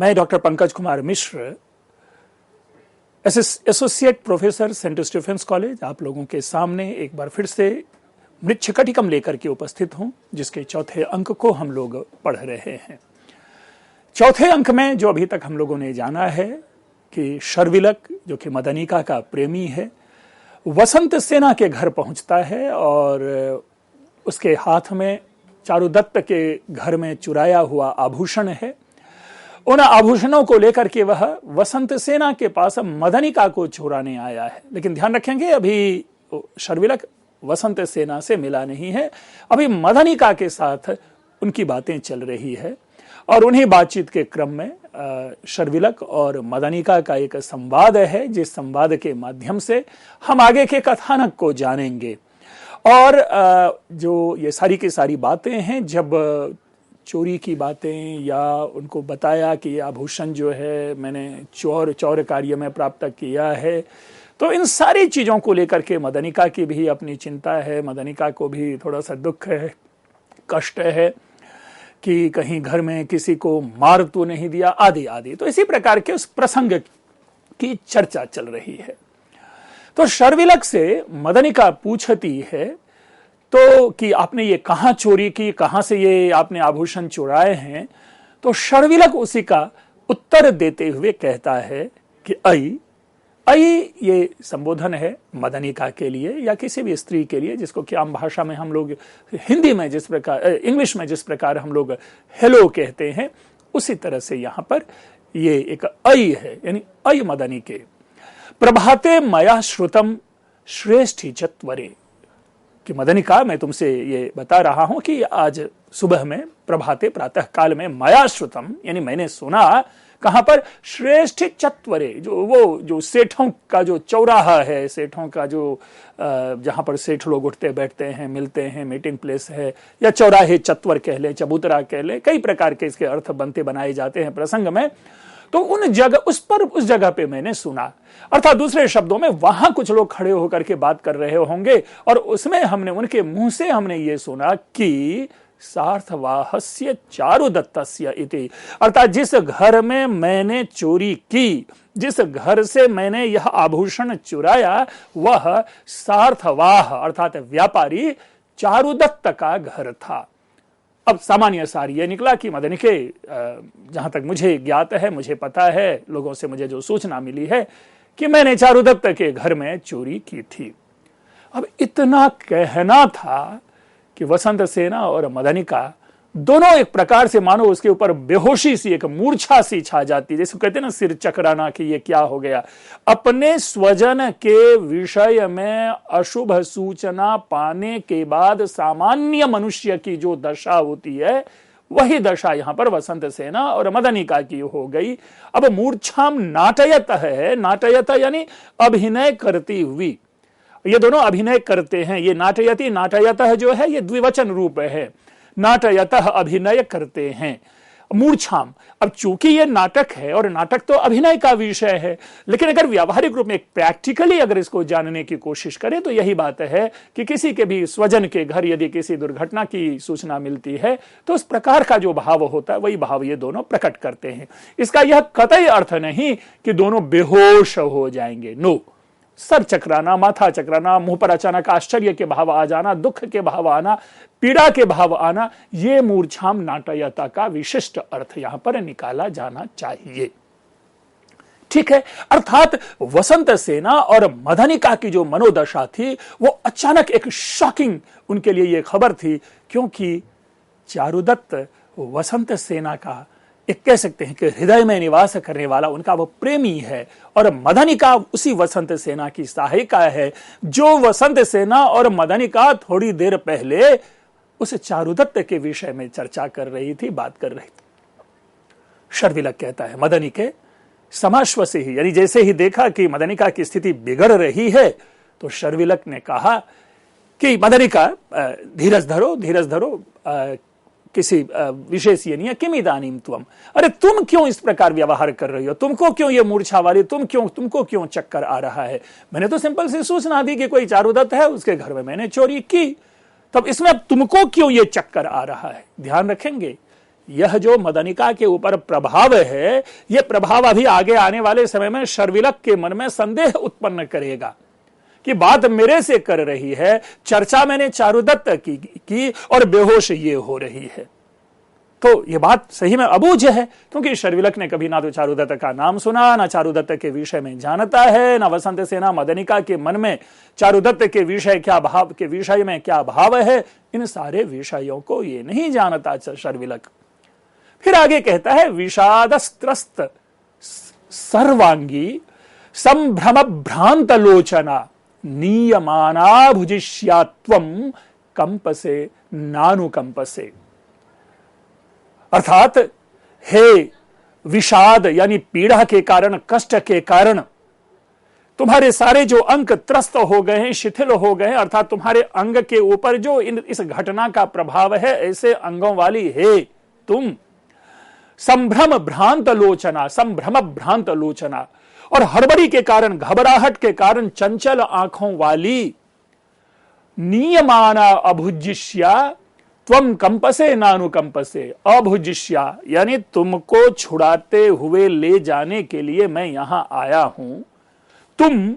मैं doctor Pankaj Kumar Mishra, associate professor Saint Stephen's College, आप लोगों के सामने एक बार फिर से मृच्छकटिकम लेकर के उपस्थित हूं, जिसके चौथे अंक को हम लोग पढ़ रहे हैं। चौथे अंक में जो अभी तक हम लोगों ने जाना है कि शर्विलक, जो कि मदनिका का प्रेमी है, वसंत सेना के घर पहुंचता है और उसके हाथ में चारुदत्त के घर में चुराया हुआ आभूषण है। उन आभूषणों को लेकर के वह वसंत सेना के पास मदनिका को चुराने आया है। लेकिन ध्यान रखेंगे, अभी शर्विलक वसंत सेना से मिला नहीं है, अभी मदनिका के साथ उनकी बातें चल रही है और उन्हीं बातचीत के क्रम में शर्विलक और मदनिका का एक संवाद है, जिस संवाद के माध्यम से हम आगे के कथानक को जानेंगे। और जो ये सारी की सारी बातें हैं, जब चोरी की बातें या उनको बताया कि आभूषण जो है मैंने चौर कार्य में प्राप्त किया है, तो इन सारी चीजों को लेकर के मदनिका की भी अपनी चिंता है, मदनिका को भी थोड़ा सा दुख है, कष्ट है कि कहीं घर में किसी को मार तो नहीं दिया, आदि आदि। तो इसी प्रकार के उस प्रसंग की चर्चा चल रही है। तो शर्विलक से मदनिका पूछती है तो कि आपने ये कहां चोरी की, कहां से ये आपने आभूषण चुराए हैं। तो शर्विलक उसी का उत्तर देते हुए कहता है कि ऐ ये संबोधन है मदनिका के लिए या किसी भी स्त्री के लिए, जिसको कि आम भाषा में हम लोग हिंदी में जिस प्रकार, इंग्लिश में जिस प्रकार हम लोग हेलो कहते हैं, उसी तरह से यहां पर ये एक ऐ है, यानी ऐ मदनिके प्रभाते मया श्रुतम श्रेष्ठी चत्वरे। कि मदनिका, मैं तुमसे ये बता रहा हूं कि आज सुबह में प्रभाते, प्रातः काल में मया श्रुतम, यानी मैंने सुना, कहां पर, श्रेष्ठ चत्वरे, जो सेठों का जो चौराहा है, सेठों का जो जहां पर सेठ लोग उठते बैठते हैं, मिलते हैं, मीटिंग प्लेस है, या चौराहे, चत्वर कह ले, चबूतरा कह ले, कई प्रकार के इसके अर्थ बनते बनाए जाते हैं प्रसंग में। तो उन जगह, उस जगह पे मैंने सुना, अर्थात दूसरे शब्दों में वहां कुछ लोग खड़े होकर के बात कर रहे होंगे और उसमें हमने उनके मुंह से हमने ये सुना कि सार्थवाहस्य चारुदत्तस्य इति, अर्थात जिस घर में मैंने चोरी की, जिस घर से मैंने यह आभूषण चुराया, वह सार्थवाह अर्थात व्यापारी चारुदत्त का घर था। अब सामान्य सार ये निकला कि मदनिके, जहां तक मुझे ज्ञात है, मुझे पता है, लोगों से मुझे जो सूचना मिली है कि मैंने चारुदत्त के घर में चोरी की थी। अब इतना कहना था कि वसंत सेना और मदनिका दोनों एक प्रकार से मानो उसके ऊपर बेहोशी सी, एक मूर्छा सी छा जाती, जैसे कहते हैं ना सिर चकराना, कि ये क्या हो गया। अपने स्वजन के विषय में अशुभ सूचना पाने के बाद सामान्य मनुष्य की जो दशा होती है, वही दशा यहां पर वसंत सेना और मदनिका की हो गई। अब मूर्छाम नाटयत है, नाटयत यानी अभिनय करती हुई, ये दोनों अभिनय करते हैं। ये नाटयती, नाटयतः जो है ये द्विवचन रूप है, नाटयतः अभिनय करते हैं, मूर्छाम। अब चूंकि ये नाटक है और नाटक तो अभिनय का विषय है, लेकिन अगर व्यावहारिक रूप में प्रैक्टिकली अगर इसको जानने की कोशिश करें तो यही बात है कि किसी के भी स्वजन के घर यदि किसी दुर्घटना की सूचना मिलती है तो उस प्रकार का जो भाव होता है वही भाव ये दोनों प्रकट करते हैं। इसका यह कतई अर्थ नहीं कि दोनों बेहोश हो जाएंगे, नो। सर चकराना, माथा चकराना, मुंह पर अचानक आश्चर्य के भाव आ जाना, दुख के भाव आना, पीड़ा के भाव आना, ये मूर्छाम नाटयता का विशिष्ट अर्थ यहां पर निकाला जाना चाहिए। ठीक है, अर्थात वसंत सेना और मदनिका की जो मनोदशा थी वो अचानक एक शॉकिंग उनके लिए ये खबर थी, क्योंकि चारुदत्त वसंत सेना का एक कह सकते हैं कि हृदय में निवास करने वाला उनका वो प्रेमी है, और मदनिका उसी वसंत सेना की सहायिका है, जो वसंत सेना और मदनिका थोड़ी देर पहले उस चारुदत्त के विषय में चर्चा कर रही थी, बात कर रही थी। शर्विलक कहता है मदनिके समाश्व से ही, यानी जैसे ही देखा कि मदनिका की स्थिति बिगड़ रही है, तो शर्विलक ने कहा कि मदनिका धीरज धरो, धीरज धरो, किसी विशेष ये नहीं है, किम इदानीम त्वम, अरे तुम क्यों इस प्रकार व्यवहार कर रही हो, तुमको क्यों ये मूर्छा वाली, तुमको क्यों चक्कर आ रहा है। मैंने तो सिंपल सी सूचना दी कि कोई चारुदत्त है, उसके घर में मैंने चोरी की, तब इसमें अब तुमको क्यों ये चक्कर आ रहा है। ध्यान रखेंगे यह जो मदनिका के ऊपर प्रभाव है, यह प्रभाव अभी आगे आने वाले समय में शर्विलक के मन में संदेह उत्पन्न करेगा कि बात मेरे से कर रही है, चर्चा मैंने चारुदत्त की और बेहोश ये हो रही है। तो ये बात सही में अबूझ है, क्योंकि शर्विलक ने कभी ना तो चारुदत्त का नाम सुना, ना चारुदत्त के विषय में जानता है, ना वसंत सेना मदनिका के मन में चारुदत्त के विषय क्या भाव के विषय में क्या भाव है, इन सारे विषयों को ये नहीं जानता शर्विलक। फिर आगे कहता है विषादस्त्रस्त सर्वांगी संभ्रम भ्रांत लोचना नीयमाना भुजिष्यात्वम कंपसे नानुकंपसे। अर्थात हे विषाद यानी पीड़ा के कारण, कष्ट के कारण तुम्हारे सारे जो अंग त्रस्त हो गए हैं, शिथिल हो गए हैं, अर्थात तुम्हारे अंग के ऊपर जो इस घटना का प्रभाव है, ऐसे अंगों वाली हे तुम संभ्रम भ्रांत लोचना, संभ्रम भ्रांत लोचना, और हड़बड़ी के कारण, घबराहट के कारण चंचल आंखों वाली, नियमाना अभुजिष्या त्वम कंपसे नानुकंपसे। अभुजिष्या यानी तुमको छुड़ाते हुए ले जाने के लिए मैं यहां आया हूं, तुम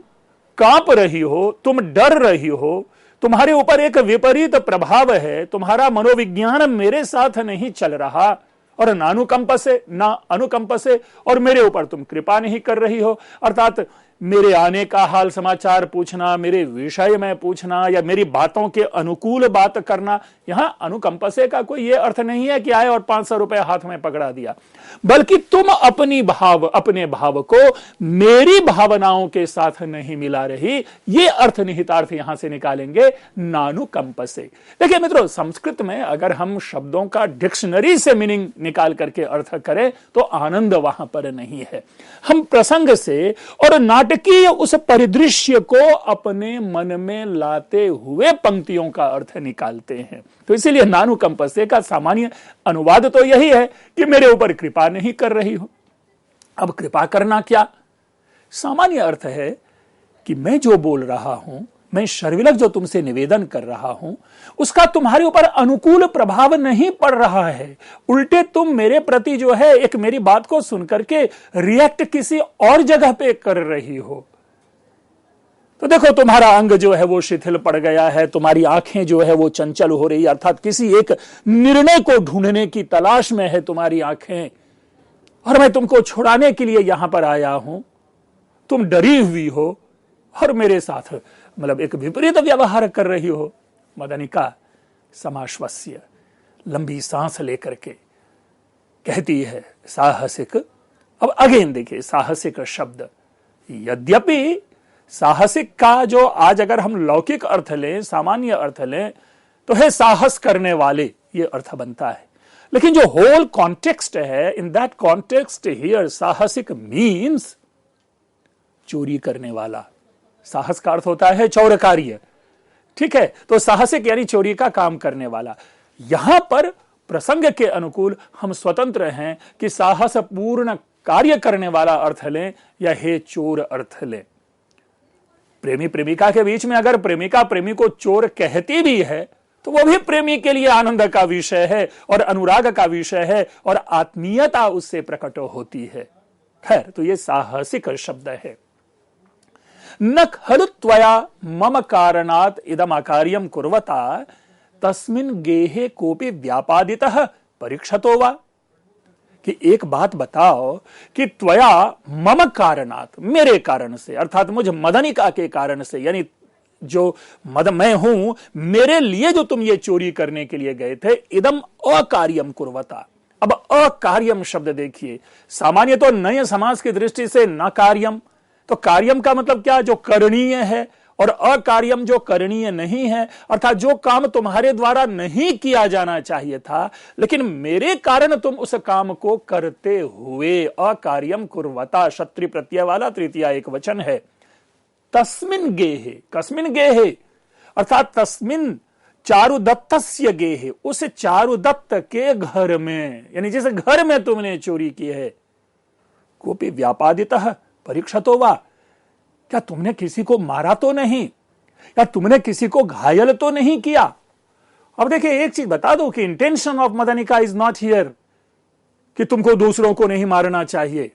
कांप रही हो, तुम डर रही हो, तुम्हारे ऊपर एक विपरीत प्रभाव है, तुम्हारा मनोविज्ञान मेरे साथ नहीं चल रहा, और नानुकंप से ना अनुकंप से, और मेरे ऊपर तुम कृपा नहीं कर रही हो। अर्थात मेरे आने का हाल समाचार पूछना, मेरे विषय में पूछना, या मेरी बातों के अनुकूल बात करना, यहां अनुकंप से का कोई यह अर्थ नहीं है कि आए और 500 रुपए हाथ में पकड़ा दिया, बल्कि तुम अपने भाव को मेरी भावनाओं के साथ नहीं मिला रही, ये अर्थ निहितार्थ यहां से निकालेंगे नानुकंप से। देखिए मित्रों, संस्कृत में अगर हम शब्दों का डिक्शनरी से मीनिंग निकाल करके अर्थ करें तो आनंद वहां पर नहीं है। हम प्रसंग से और नाटकीय उस परिदृश्य को अपने मन में लाते हुए पंक्तियों का अर्थ निकालते हैं। तो इसीलिए नानुकंपसे का सामान्य अनुवाद तो यही है कि मेरे ऊपर कृपा नहीं कर रही हो। अब कृपा करना क्या? सामान्य अर्थ है कि मैं जो बोल रहा हूं, मैं शर्विलक जो तुमसे निवेदन कर रहा हूं, उसका तुम्हारे ऊपर अनुकूल प्रभाव नहीं पड़ रहा है, उल्टे तुम मेरे प्रति जो है एक मेरी बात को सुनकर के रिएक्ट किसी और जगह पे कर रही हो। तो देखो, तुम्हारा अंग जो है वो शिथिल पड़ गया है, तुम्हारी आंखें जो है वो चंचल हो रही है, अर्थात किसी एक निर्णय को ढूंढने की तलाश में है तुम्हारी आंखें, और मैं तुमको छुड़ाने के लिए यहां पर आया हूं। तुम डरी हुई हो और मेरे साथ मतलब एक विपरीत व्यवहार कर रही हो। मदनिका समाश्वस्य लंबी सांस लेकर के कहती है साहसिक। अब अगेन देखिए साहसिक शब्द, यद्यपि साहसिक का जो आज अगर हम लौकिक अर्थ लें, सामान्य अर्थ लें, तो है साहस करने वाले, ये अर्थ बनता है, लेकिन जो होल कॉन्टेक्स्ट है, इन दैट कॉन्टेक्स्ट हियर साहसिक मीन्स चोरी करने वाला। साहस का अर्थ होता है चौर कार्य, ठीक है, तो साहसिक यानी चोरी का काम करने वाला। यहां पर प्रसंग के अनुकूल हम स्वतंत्र हैं कि साहस पूर्ण कार्य करने वाला अर्थ लें या हे चोर अर्थ लें। प्रेमी प्रेमिका के बीच में अगर प्रेमिका प्रेमी को चोर कहती भी है तो वो भी प्रेमी के लिए आनंद का विषय है और अनुराग का विषय है और आत्मीयता उससे प्रकट होती है। खैर, तो ये साहसिक शब्द है। न खलु त्वया मम कारणात् इदम अकार्यम कुर्वता तस्मिन् गेहे कोपि व्यापादितः परीक्षतो वा। कि एक बात बताओ कि त्वया मम कारणात्, मेरे कारण से, अर्थात मुझ मदनिका के कारण से, यानी जो मैं हूं, मेरे लिए जो तुम ये चोरी करने के लिए गए थे, इदम अकार्यम कुर्वता। अब अकार्यम शब्द देखिए, सामान्य तो नए समाज की दृष्टि से न कार्यम, तो कार्यम का मतलब क्या? जो करणीय है, और अकार्यम जो करणीय नहीं है, अर्थात जो काम तुम्हारे द्वारा नहीं किया जाना चाहिए था लेकिन मेरे कारण तुम उस काम को करते हुए। अकार्यम कुर्वता क्षत्रिय प्रत्यय वाला तृतीया एक वचन है। तस्मिन् गेहे, कस्मिन् गेहे अर्थात तस्मिन् चारुदत्तस्य गेहे, उस चारुदत्त के घर में, यानी जिस घर में तुमने चोरी की है। कोपि व्यापादितः परीक्षतो वा, क्या तुमने किसी को मारा तो नहीं, या तुमने किसी को घायल तो नहीं किया? अब देखिए एक चीज बता दो कि intention of Madanika is not here कि तुमको दूसरों को नहीं मारना चाहिए,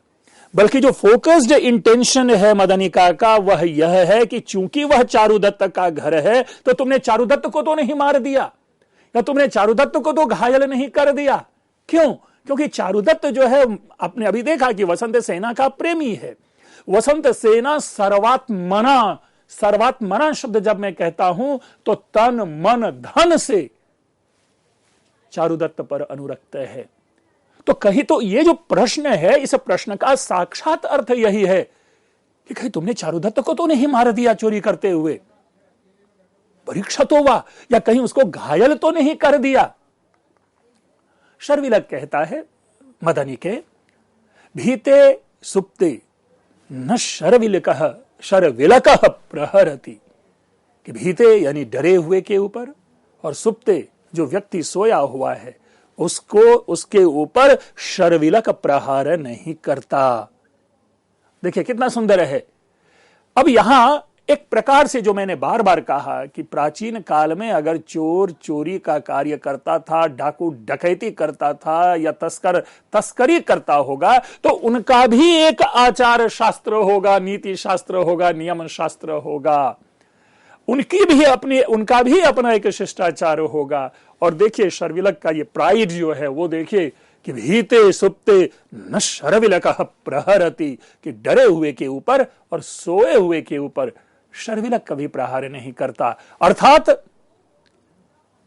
बल्कि जो फोकस्ड इंटेंशन है मदनिका का वह यह है कि चूंकि वह चारुदत्त का घर है तो तुमने चारुदत्त को तो नहीं मार दिया, या तुमने चारुदत्त को तो घायल नहीं कर दिया। क्यों? क्योंकि चारुदत्त जो है, आपने अभी देखा कि वसंत सेना का प्रेमी है। वसंत सेना सर्वात्मना शब्द जब मैं कहता हूं तो तन मन धन से चारुदत्त पर अनुरक्त है। तो कहीं तो ये जो प्रश्न है, इस प्रश्न का साक्षात अर्थ यही है कि कहीं तुमने चारुदत्त को तो नहीं मार दिया चोरी करते हुए, परीक्षा तो हुआ, या कहीं उसको घायल तो नहीं कर दिया। शर्विलक कहता है मदनिके, भीते सुप्ते न शर्विलकः प्रहरति, कि भीते यानी डरे हुए के ऊपर, और सुप्ते जो व्यक्ति सोया हुआ है उसको उसके ऊपर शर्विलक प्रहार नहीं करता। देखिए कितना सुंदर है। अब यहां एक प्रकार से जो मैंने बार बार कहा कि प्राचीन काल में अगर चोर चोरी का कार्य करता था, डाकू डकैती करता था, या तस्कर तस्करी करता होगा, तो उनका भी एक आचार शास्त्र होगा, नीति शास्त्र होगा, नियम शास्त्र होगा, उनका भी अपना एक शिष्टाचार होगा। और देखिए शर्विलक का ये प्राइड जो है वो देखिए कि भीते सुप्ते न शर्विलकः प्रहरति, कि डरे हुए के ऊपर और सोए हुए के ऊपर शर्विलक कभी प्रहार नहीं करता। अर्थात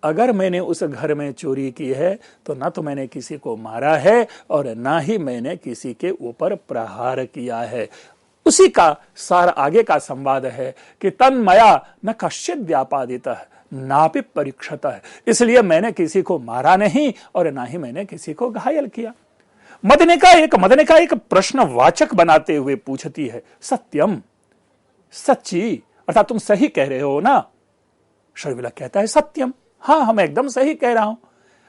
अगर मैंने उस घर में चोरी की है तो ना तो मैंने किसी को मारा है और ना ही मैंने किसी के ऊपर प्रहार किया है। उसी का सार आगे का संवाद है कि तन्मया न कश्चित् व्यापादितः नापि परीक्षतः, इसलिए मैंने किसी को मारा नहीं और ना ही मैंने किसी को घायल किया। मदनिका एक प्रश्नवाचक बनाते हुए पूछती है, सत्यम, सच्ची, अर्थात तुम सही कह रहे हो ना? शर्विलक कहता है सत्यम, हाँ हम एकदम सही कह रहा हूं।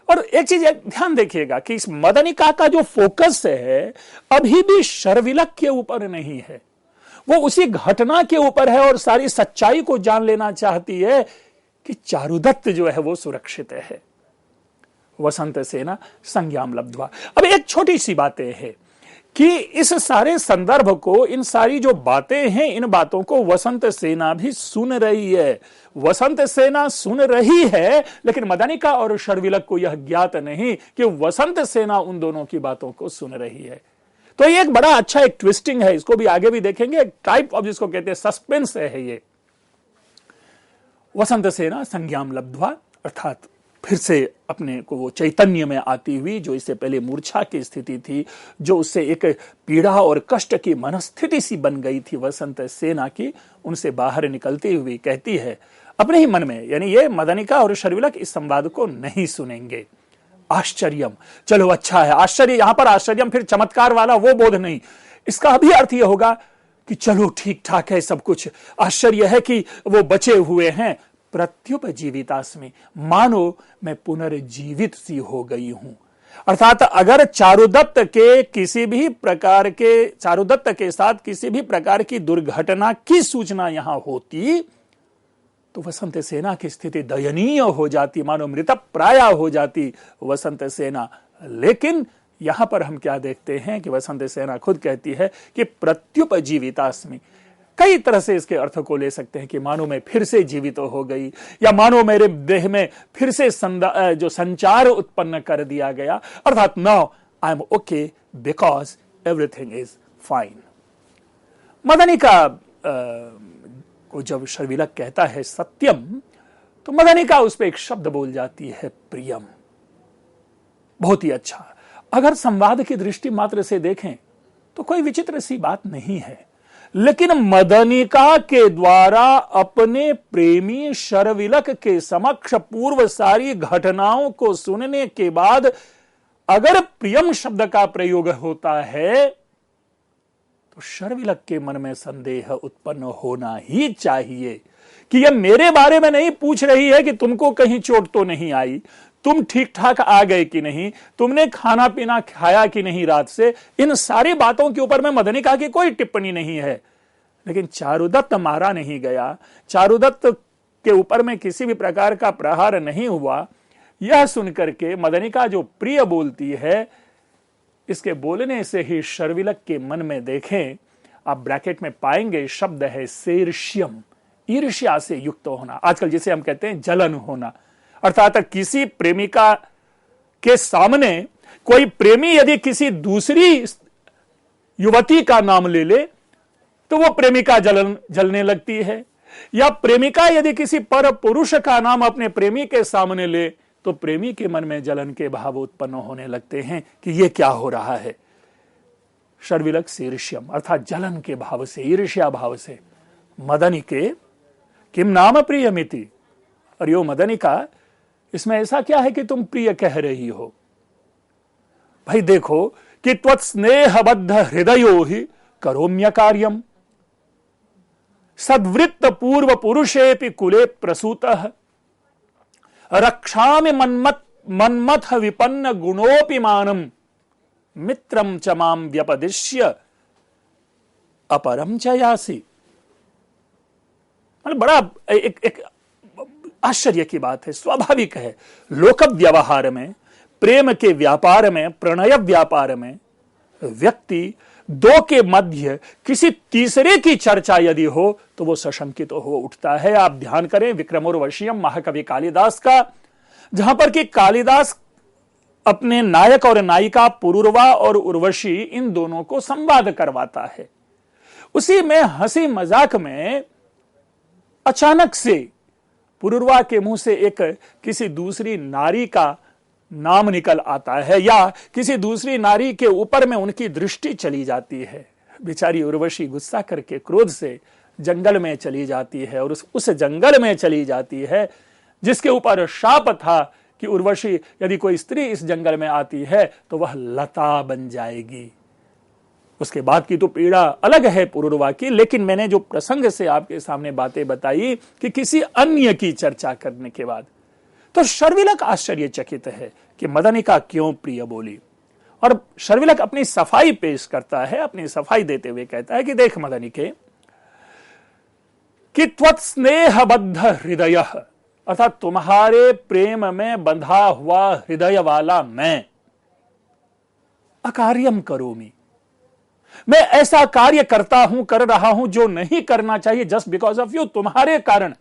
और एक चीज ध्यान देखिएगा कि इस मदनिका का जो फोकस है अभी भी शर्विलक के ऊपर नहीं है, वो उसी घटना के ऊपर है और सारी सच्चाई को जान लेना चाहती है कि चारुदत्त जो है वो सुरक्षित है। वसंत सेना संज्ञाम लब्ध्वा। अब एक छोटी सी बातें है कि इस सारे संदर्भ को, इन सारी जो बातें हैं, इन बातों को वसंत सेना भी सुन रही है। वसंत सेना सुन रही है, लेकिन मदनिका और शर्विलक को यह ज्ञात नहीं कि वसंत सेना उन दोनों की बातों को सुन रही है। तो ये एक बड़ा अच्छा एक ट्विस्टिंग है, इसको भी आगे भी देखेंगे, एक टाइप ऑफ जिसको कहते हैं सस्पेंस है ये। वसंत सेना संज्ञाम लब्ध्वा, अर्थात फिर से अपने को वो चैतन्य में आती हुई, जो इससे पहले मूर्छा की स्थिति थी, जो उससे एक पीड़ा और कष्ट की मनस्थिति सी बन गई थी वसंत सेना की, उनसे बाहर निकलती हुई कहती है अपने ही मन में, यानी ये मदनिका और शर्विलक इस संवाद को नहीं सुनेंगे। आश्चर्यम, चलो अच्छा है, आश्चर्य, यहां पर आश्चर्यम फिर चमत्कार वाला वो बोध नहीं, इसका भी अर्थ यह होगा कि चलो ठीक ठाक है सब कुछ। आश्चर्य है कि वो बचे हुए हैं। प्रत्युपजीवितास्मि, मानो मैं पुनर्जीवित सी हो गई हूं। अर्थात अगर चारुदत्त के साथ किसी भी प्रकार की दुर्घटना की सूचना यहां होती तो वसंत सेना की स्थिति दयनीय हो जाती, मानो मृतप्राय हो जाती वसंत सेना। लेकिन यहां पर हम क्या देखते हैं कि वसंत सेना खुद कहती है कि प्रत्युपजीवितास्मि। कई तरह से इसके अर्थ को ले सकते हैं कि मानो मैं फिर से जीवित हो गई, या मानो मेरे देह में फिर से जो संचार उत्पन्न कर दिया गया, अर्थात now I am okay because everything is fine. Madanika को जब शर्विलक कहता है सत्यम, तो मदनिका उस पर एक शब्द बोल जाती है, प्रियम। बहुत ही अच्छा। अगर संवाद की दृष्टि मात्र से देखें तो कोई विचित्र सी बात नहीं है, लेकिन मदनिका के द्वारा अपने प्रेमी शर्विलक के समक्ष पूर्व सारी घटनाओं को सुनने के बाद अगर प्रियम शब्द का प्रयोग होता है तो शर्विलक के मन में संदेह उत्पन्न होना ही चाहिए कि यह मेरे बारे में नहीं पूछ रही है कि तुमको कहीं चोट तो नहीं आई, तुम ठीक ठाक आ गए कि नहीं, तुमने खाना पीना खाया कि नहीं रात से। इन सारी बातों के ऊपर में मदनिका की कोई टिप्पणी नहीं है, लेकिन चारुदत्त मारा नहीं गया, चारुदत्त के ऊपर में किसी भी प्रकार का प्रहार नहीं हुआ, यह सुनकर के मदनिका जो प्रिय बोलती है इसके बोलने से ही शर्विलक के मन में देखें, आप ब्रैकेट में पाएंगे शब्द है सेर्ष्यम, ईर्ष्या से युक्त होना, आजकल जिसे हम कहते हैं जलन होना। अर्थात किसी प्रेमिका के सामने कोई प्रेमी यदि किसी दूसरी युवती का नाम ले ले तो वो प्रेमिका जलने लगती है, या प्रेमिका यदि किसी पर पुरुष का नाम अपने प्रेमी के सामने ले तो प्रेमी के मन में जलन के भाव उत्पन्न होने लगते हैं कि ये क्या हो रहा है। शर्विलक शीर्ष्यम अर्थात जलन के भाव से, ईर्ष्या भाव से। मदनिके किम नाम प्रियमिति, और यो मदनिका, इसमें ऐसा क्या है कि तुम प्रिय कह रही हो? भाई देखो कि त्वत्स्नेहबद्ध हृदयो ही करोम्य कार्यम, सद्वृत्त पूर्व पुरुषेपि कुले प्रसूतः, रक्षामि मन्मथ विपन्न गुणोपि मानम, मित्रम च माम व्यपदिश्य अपरम च यासि। मतलब बड़ा एक आश्चर्य की बात है, स्वाभाविक है। लोक व्यवहार में, प्रेम के व्यापार में, प्रणय व्यापार में व्यक्ति दो के मध्य किसी तीसरे की चर्चा यदि हो तो वो सशंकित हो उठता है। आप ध्यान करें विक्रमोर्वशीयम महाकवि कालिदास का, जहां पर कि कालिदास अपने नायक और नायिका पुरूरवा और उर्वशी इन दोनों को संवाद करवाता है। उसी में हंसी मजाक में अचानक से पुरूरवा के मुंह से एक किसी दूसरी नारी का नाम निकल आता है, या किसी दूसरी नारी के ऊपर में उनकी दृष्टि चली जाती है। बेचारी उर्वशी गुस्सा करके क्रोध से जंगल में चली जाती है, और उस जंगल में चली जाती है जिसके ऊपर शाप था कि उर्वशी यदि कोई स्त्री इस जंगल में आती है तो वह लता बन जाएगी। उसके बाद की तो पीड़ा अलग है पुरूरवा की, लेकिन मैंने जो प्रसंग से आपके सामने बातें बताई कि किसी अन्य की चर्चा करने के बाद, तो शर्विलक आश्चर्यचकित है कि मदनिका क्यों प्रिय बोली। और शर्विलक अपनी सफाई पेश करता है, अपनी सफाई देते हुए कहता है कि देख मदनिके, कि त्वत्स्नेहबद्ध हृदय अर्थात तुम्हारे प्रेम में बंधा हुआ हृदय वाला मैं, अकार्यम करोमि, मैं ऐसा कार्य करता हूं, कर रहा हूं जो नहीं करना चाहिए, जस्ट बिकॉज ऑफ यू, तुम्हारे कारण,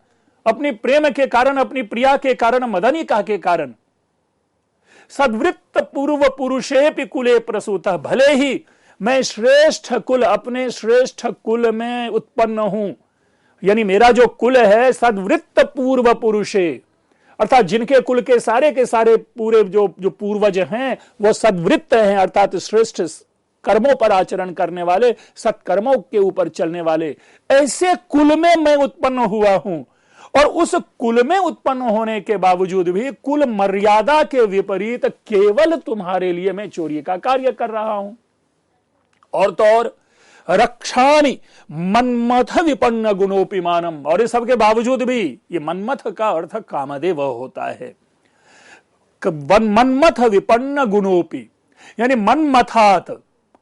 अपनी प्रेम के कारण, अपनी प्रिया के कारण, मदनिका के कारण। सद्वृत्त पूर्व पुरुषेपि कुले प्रसूतः, भले ही मैं श्रेष्ठ कुल, अपने श्रेष्ठ कुल में उत्पन्न हूं, यानी मेरा जो कुल है सद्वृत्त पूर्व पुरुषे, अर्थात जिनके कुल के सारे पूरे जो पूर्वज हैं वो सद्वृत्त हैं, अर्थात श्रेष्ठ कर्मों पर आचरण करने वाले, सत्कर्मों के ऊपर चलने वाले, ऐसे कुल में मैं उत्पन्न हुआ हूं। और उस कुल में उत्पन्न होने के बावजूद भी कुल मर्यादा के विपरीत केवल तुम्हारे लिए मैं चोरी का कार्य कर रहा हूं। और तो और रक्षामि मन्मथ विपन्न गुणोपिमानम, और इस सबके बावजूद भी, ये मन्मथ का अर्थ कामदेव होता है। मन्मथ विपन्न गुणोपि, यानी मन्मथात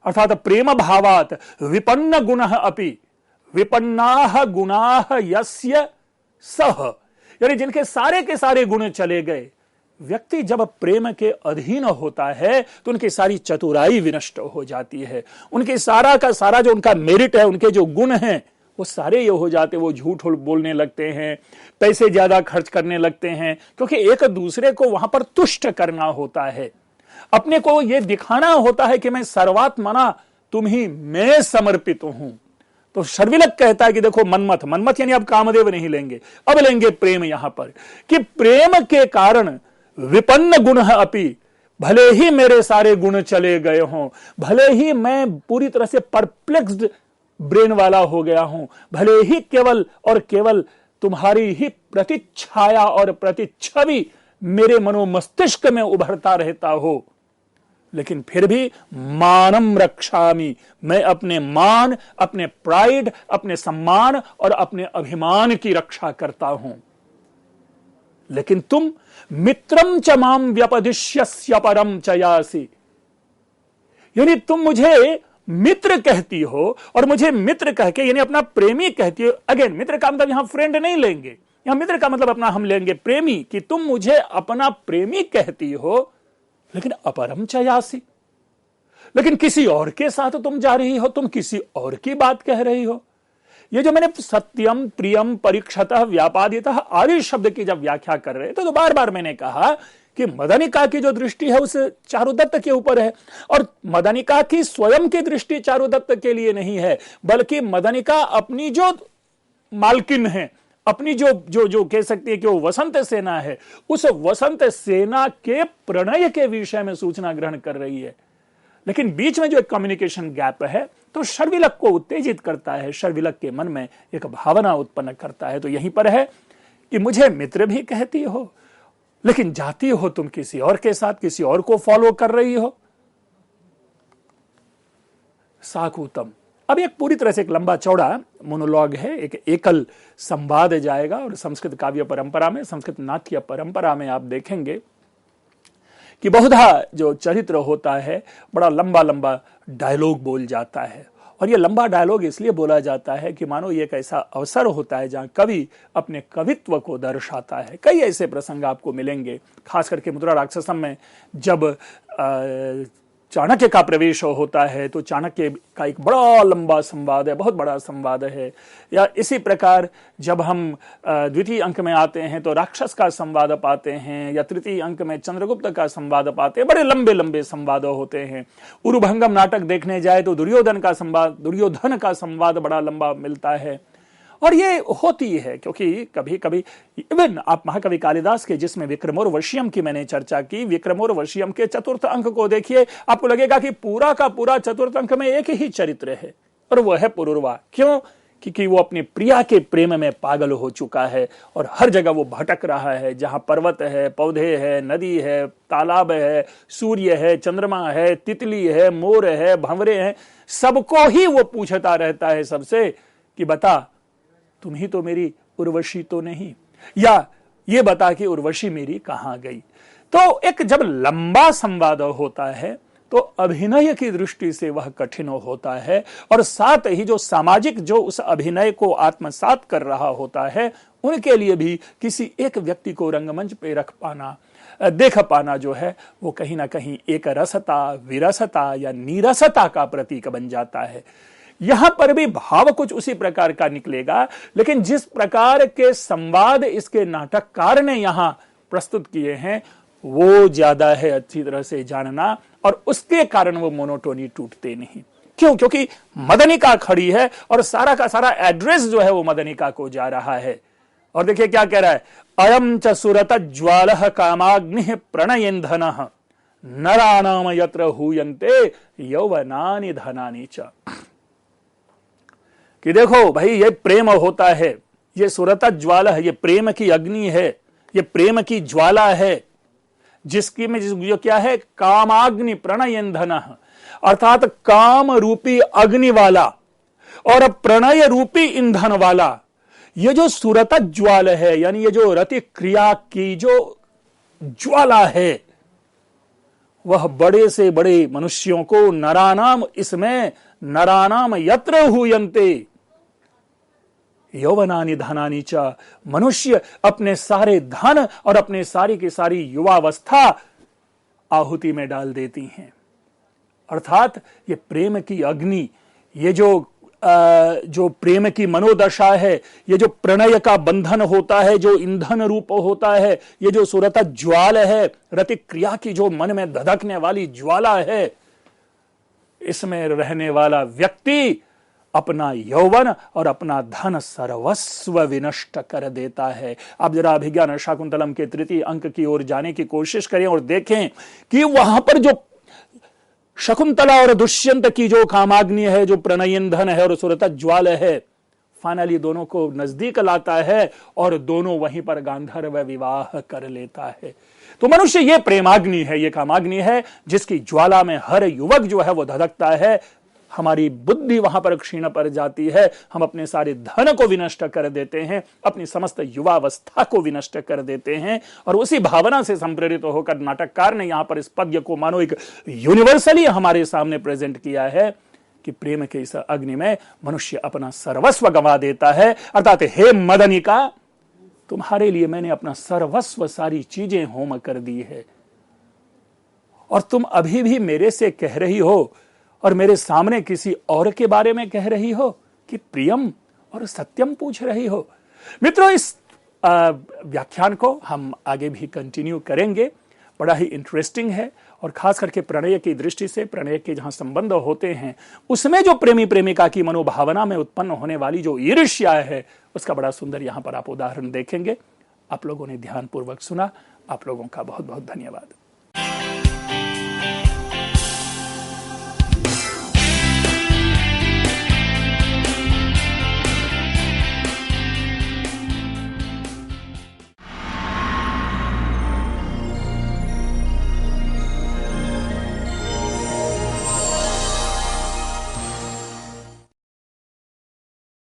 अर्थात प्रेम भावात, विपन्न गुणः अपि, विपन्नाः गुणाः यस्य सह, यानी जिनके सारे के सारे गुण चले गए। व्यक्ति जब प्रेम के अधीन होता है तो उनकी सारी चतुराई विनष्ट हो जाती है, उनके सारा का सारा जो उनका मेरिट है, उनके जो गुण हैं वो सारे ये हो जाते, वो झूठ बोलने लगते हैं, पैसे ज्यादा खर्च करने लगते हैं, क्योंकि एक दूसरे को वहां पर तुष्ट करना होता है, अपने को यह दिखाना होता है कि मैं सर्वात्मना तुम्ही मैं समर्पित हूं। तो शर्विलक कहता है कि देखो मन्मथ, मन्मथ यानी अब कामदेव नहीं लेंगे, अब लेंगे प्रेम, यहां पर कि प्रेम के कारण विपन्न गुण अपि, भले ही मेरे सारे गुण चले गए हों, भले ही मैं पूरी तरह से परप्लेक्स्ड ब्रेन वाला हो गया हूं, भले ही केवल और केवल तुम्हारी ही प्रतिच्छाया और प्रतिच्छवि मेरे मनोमस्तिष्क में उभरता रहता हो, लेकिन फिर भी मानम रक्षामि, मैं अपने मान, अपने प्राइड, अपने सम्मान और अपने अभिमान की रक्षा करता हूं। लेकिन तुम मित्रम च माम व्यपदिश्यस्य परम च यासि, यानी तुम मुझे मित्र कहती हो और मुझे मित्र कह के यानी अपना प्रेमी कहती हो। अगेन मित्र का मतलब यहां फ्रेंड नहीं लेंगे, यहां मित्र का मतलब अपना हम लेंगे प्रेमी, कि तुम मुझे अपना प्रेमी कहती हो, लेकिन अपरम च यासि, लेकिन किसी और के साथ तुम जा रही हो, तुम किसी और की बात कह रही हो। ये जो मैंने सत्यम प्रियम परीक्षतः व्यापादितः आदि शब्द की जब व्याख्या कर रहे थे तो बार बार मैंने कहा कि मदनिका की जो दृष्टि है उस चारुदत्त के ऊपर है, और मदनिका की स्वयं की दृष्टि चारुदत्त के लिए नहीं है, बल्कि मदनिका अपनी जो मालकिन है, अपनी जो जो जो कह सकती है कि वो वसंत सेना है, उस वसंत सेना के प्रणय के विषय में सूचना ग्रहण कर रही है। लेकिन बीच में जो एक कम्युनिकेशन गैप है तो शर्विलक को उत्तेजित करता है, शर्विलक के मन में एक भावना उत्पन्न करता है। तो यहीं पर है कि मुझे मित्र भी कहती हो, लेकिन जाती हो तुम किसी और के साथ, किसी और को फॉलो कर रही हो। साकूतम, अब एक पूरी तरह से एक लंबा चौड़ा मोनोलॉग है, एक एकल संवाद जाएगा, और संस्कृत काव्य परंपरा में, संस्कृत नाट्य परंपरा में आप देखेंगे कि बहुधा जो चरित्र होता है बड़ा लंबा लंबा डायलॉग बोल जाता है। और ये लंबा डायलॉग इसलिए बोला जाता है कि मानो ये एक ऐसा अवसर होता है जहां कवि अपने कवित्व को दर्शाता है। कई ऐसे प्रसंग आपको मिलेंगे, खास करके मुद्रा राक्षसम में जब चाणक्य का प्रवेश होता है तो चाणक्य का एक बड़ा लंबा संवाद है, बहुत बड़ा संवाद है। या इसी प्रकार जब हम द्वितीय अंक में आते हैं तो राक्षस का संवाद पाते हैं, या तृतीय अंक में चंद्रगुप्त का संवाद पाते हैं। बड़े लंबे लंबे संवाद होते हैं। उरुभंगम नाटक देखने जाए तो दुर्योधन का संवाद बड़ा लंबा मिलता है। और ये होती है क्योंकि कभी कभी इवन आप महाकवि कालिदास के, जिसमें विक्रमोर्वशीयम की मैंने चर्चा की, विक्रमोर्वशीयम के चतुर्थ अंक को देखिए, आपको लगेगा कि पूरा का पूरा चतुर्थ अंक में एक ही चरित्र है, और वह है पुरुरवा। क्यों? क्योंकि वो अपनी प्रिया के प्रेम में पागल हो चुका है और हर जगह वो भटक रहा है। जहां पर्वत है, पौधे है, नदी है, तालाब है, सूर्य है, चंद्रमा है, तितली है, मोर है, भंवरे हैं, सबको ही वो पूछता रहता है सबसे कि बता तुम ही तो मेरी उर्वशी तो नहीं, या ये बता कि उर्वशी मेरी कहां गई। तो एक जब लंबा संवाद होता है तो अभिनय की दृष्टि से वह कठिन होता है, और साथ ही जो सामाजिक जो उस अभिनय को आत्मसात कर रहा होता है उनके लिए भी किसी एक व्यक्ति को रंगमंच पे रख पाना, देख पाना जो है वो कहीं ना कहीं एक रसता, विरसता या नीरसता का प्रतीक बन जाता है। यहां पर भी भाव कुछ उसी प्रकार का निकलेगा, लेकिन जिस प्रकार के संवाद इसके नाटककार ने यहां प्रस्तुत किए हैं वो ज्यादा है अच्छी तरह से जानना, और उसके कारण वो मोनोटोनी टूटते नहीं। क्यों? क्योंकि मदनिका खड़ी है और सारा का सारा एड्रेस जो है वो मदनिका को जा रहा है। और देखिए क्या कह रहा है, अयम च सुरत ज्वालः कामाग्नि प्रणयेन्धनः नरानाम यत्र हूयन्ते यौवनानि धनानि च। कि देखो भाई, ये प्रेम होता है, ये सुरत ज्वाला है, ये प्रेम की अग्नि है, ये प्रेम की ज्वाला है, जिसकी में जो क्या है, कामाग्नि प्रणयेन्धन, अर्थात काम रूपी अग्नि वाला और प्रणय रूपी ईंधन वाला। ये जो सुरत ज्वाल है, यानी ये जो रति क्रिया की जो ज्वाला है, वह बड़े से बड़े मनुष्यों को नरानाम, इसमें नरानाम यत्र हूयन्ते यौवनानि धनानि च, मनुष्य अपने सारे धन और अपने सारी की सारी युवावस्था आहुति में डाल देती हैं। अर्थात ये प्रेम की अग्नि, ये जो प्रेम की मनोदशा है, ये जो प्रणय का बंधन होता है, जो ईंधन रूप होता है, ये जो सुरत ज्वाल है, रति क्रिया की जो मन में धधकने वाली ज्वाला है, इसमें रहने वाला व्यक्ति अपना यौवन और अपना धन सर्वस्व विनष्ट कर देता है। आप जरा अभिज्ञान शाकुंतलम के तृतीय अंक की ओर जाने की कोशिश करें और देखें कि वहां पर जो शकुंतला और दुष्यंत की जो कामाग्नि है, जो प्रणयेन्धन है और सुरत ज्वाल है, फाइनली दोनों को नजदीक लाता है और दोनों वहीं पर गांधर्व विवाह कर लेता है। तो मनुष्य ये प्रेमाग्नि है, ये कामाग्नि है, जिसकी ज्वाला में हर युवक जो है वो धधकता है। हमारी बुद्धि वहां पर क्षीण पड़ जाती है, हम अपने सारे धन को विनष्ट कर देते हैं, अपनी समस्त युवावस्था को विनष्ट कर देते हैं। और उसी भावना से संप्रेरित होकर नाटककार ने यहां पर इस पद्य को मानो एक यूनिवर्सली हमारे सामने प्रेजेंट किया है कि प्रेम के इस अग्नि में मनुष्य अपना सर्वस्व गंवा देता है। अर्थात हे मदनिका, तुम्हारे लिए मैंने अपना सर्वस्व, सारी चीजें होम कर दी है। और तुम अभी भी मेरे से कह रही हो और मेरे सामने किसी और के बारे में कह रही हो कि प्रियम और सत्यम पूछ रही हो। मित्रों, इस व्याख्यान को हम आगे भी कंटिन्यू करेंगे। बड़ा ही इंटरेस्टिंग है और खास करके प्रणय की दृष्टि से, प्रणय के जहां संबंध होते हैं उसमें जो प्रेमी प्रेमिका की मनोभावना में उत्पन्न होने वाली जो ईर्ष्या है उसका बड़ा सुंदर यहां पर आप उदाहरण देखेंगे। आप लोगों ने ध्यानपूर्वक सुना। आप लोगों का बहुत बहुत धन्यवाद।